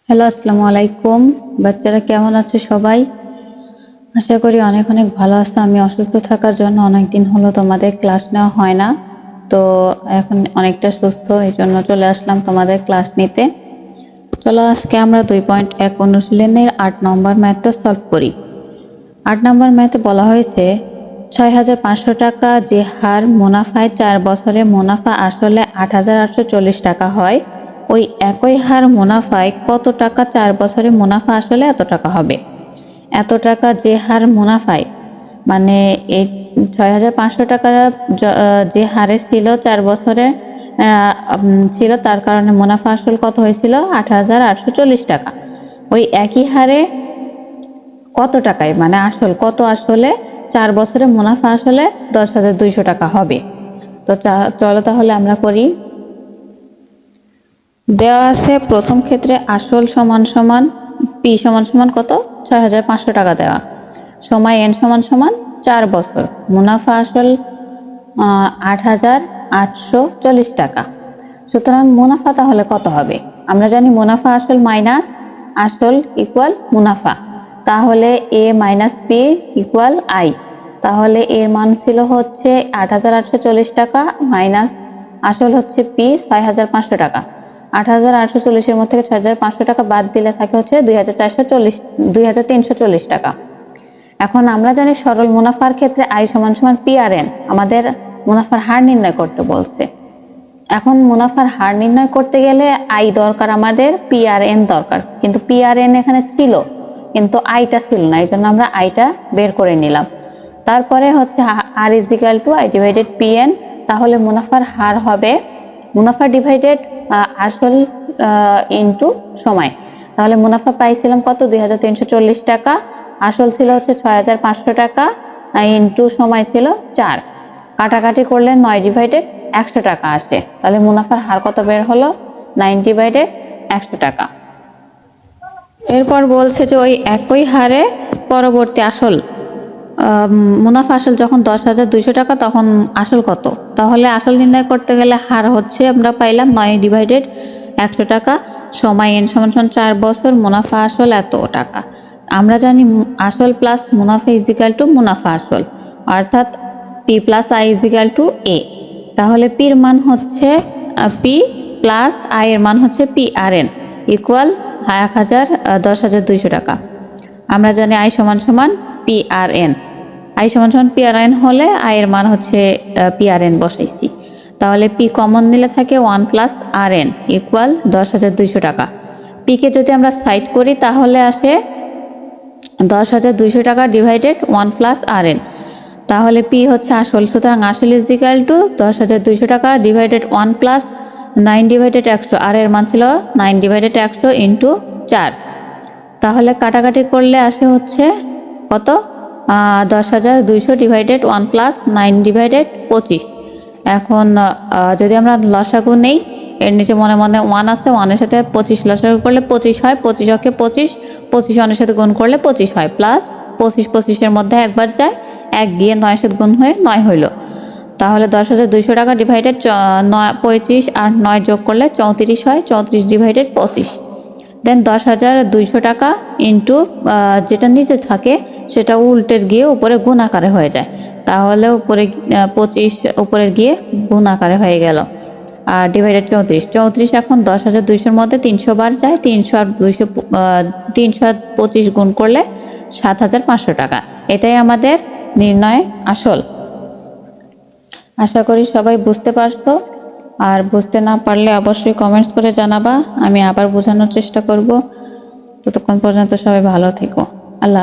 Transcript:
Hello, আসসালামু আলাইকুম। বাচ্চারা কেমন আছে সবাই? আশা করি অনেক অনেক ভালো আছো। আমি অসুস্থ থাকার জন্য অনেক দিন হলো তোমাদের ক্লাস নেওয়া হয় না। তো এখন অনেকটা সুস্থ, এই জন্য চলে আসলাম তোমাদের ক্লাস নিতে। চলো আজকে আমরা 2.1 অনুশীলনের 8 নম্বর ম্যাথটা সলভ করি। 8 নম্বর ম্যাথে বলা হয়েছে 6,500 টাকা যে হার মুনাফায় 4 বছরে মুনাফা আসলে 8,840 টাকা হয়, ওই একই হার মুনাফায় কত টাকা 4 বছরে মুনাফা আসলে এত টাকা হবে। এত টাকা যে হার মুনাফায়, মানে এই 6,500 টাকা যে হারে ছিল 4 বছরে ছিল, তার কারণে মুনাফা আসল কত হয়েছিল 8,840 টাকা। ওই একই হারে কত টাকায়, মানে আসল কত আসলে 4 বছরে মুনাফা আসলে 10,200 টাকা হবে। তো চলো তাহলে আমরা করি। দেওয়া আছে প্রথম ক্ষেত্রে আসল সমান সমান পি সমান সমান কত 6,500 টাকা দেওয়া, সময় এন সমান সমান 4 বছর, মুনাফা আসল 8,840 টাকা। সুতরাং মুনাফা তাহলে কত হবে? আমরা জানি মুনাফা আসল মাইনাস আসল ইকুয়াল মুনাফা, তাহলে এ মাইনাস পি ইকুয়াল আই। তাহলে এর মান ছিল হচ্ছে 8,840 টাকা মাইনাস আসল হচ্ছে পি 6,500 টাকা। 8,840-এর মধ্যে থেকে 6,500 টাকা বাদ দিলে থাকে হচ্ছে 2,340 টাকা। এখন আমরা জানি সরল মুনাফার ক্ষেত্রে আই সমান সমান পি আর এন, আমাদের মুনাফার হার নির্ণয় করতে বলছে। এখন মুনাফার হার নির্ণয় করতে গেলে আই দরকার, আমাদের পি আর এন দরকার, কিন্তু পি আর এন এখানে ছিল কিন্তু আইটা ছিল না, এই জন্য আমরা আইটা বের করে নিলাম। তারপরে হচ্ছে R is equal to I divided P N, তাহলে মুনাফার হার হবে মুনাফা ডিভাইডেড আসল ইন্টু সময়। তাহলে মুনাফা পাইছিলাম কত 2,340 টাকা, আসল ছিল হচ্ছে 6,500 টাকা, ইন্টু সময় ছিল 4, কাটাকাটি করলে 9 ডিভাইডেড 100 টাকা আসে। তাহলে মুনাফার হার কত বের হলো 9 ডিভাইডেড 100 টাকা। এরপর বলছে যে ওই একই হারে পরবর্তী আসল মুনাফা আসল যখন 10,200 টাকা তখন আসল কত। তাহলে আসল নির্ণয় করতে গেলে হার হচ্ছে আমরা পাইলাম 9 ডিভাইডেড 100 টাকা, সময় এন সমান সমান 4 বছর, মুনাফা আসল এত টাকা। আমরা জানি আসল প্লাস মুনাফা ইজ ইকুয়াল টু মুনাফা আসল, অর্থাৎ P plus I is equal to A. তাহলে পির মান হচ্ছে পি প্লাস আই এর মান হচ্ছে পি আর এন ইকুয়াল 10,200 টাকা। আমরা জানি আই সমান সমান পি আর এন, আই সমান সমান পি আর এন হলে আই এর মান হচ্ছে পি আর এন বসাইছি। তাহলে পি কমন নিলে থাকে 1 প্লাস আর এন ইকুয়াল 10,200 টাকা। পিকে যদি আমরা সাইড করি তাহলে আসে 10,200 টাকা ডিভাইডেড 1 প্লাস আর এন, তাহলে পি হচ্ছে আসল, সুতরাং আসল ইজ ইকুয়াল টু 10,200 টাকা ডিভাইডেড 1 প্লাস 9 ডিভাইডেড 100, আর এর মান ছিল 9 ডিভাইডেড 100 ইন্টু 4। তাহলে কাটাকাটি করলে আসে হচ্ছে কত 10,200 ডিভাইডেড 1 প্লাস 9 ডিভাইডেড 25। এখন যদি আমরা লসাগু নেই, এর নিচে মনে মনে 1 আছে, 1-এর সাথে 25 লসাগু করলে 25 হয়, 25 অকে 25, 25 1-এর সাথে গুণ করলে 25 হয়, প্লাস 25 25-এর মধ্যে একবার যায়, 1 গিয়ে 9-এর সাথে গুণ হয়ে 9 হইল। তাহলে 10,200 টাকা ডিভাইডেড 25 আর 9 যোগ করলে 34 হয়, 34 ডিভাইডেড 25। দেন 10,200 টাকা ইন্টু যেটা নিচে থাকে সেটা উল্টে গিয়ে উপরে গুণ আকারে হয়ে যায়, তাহলে উপরে 25 উপরে গিয়ে গুণ আকারে হয়ে গেল, আর ডিভাইডেড 34। এখন 10,200-এর মধ্যে 300 বার যায়, 300 আর 200 325 গুণ করলে 7,500 টাকা। এটাই আমাদের নির্ণয় আসল। আশা করি সবাই বুঝতে পারছো, আর বুঝতে না পারলে অবশ্যই কমেন্টস করে জানাবা, আমি আবার বোঝানোর চেষ্টা করব। ততক্ষণ পর্যন্ত সবাই ভালো থেকো। আল্লাহ।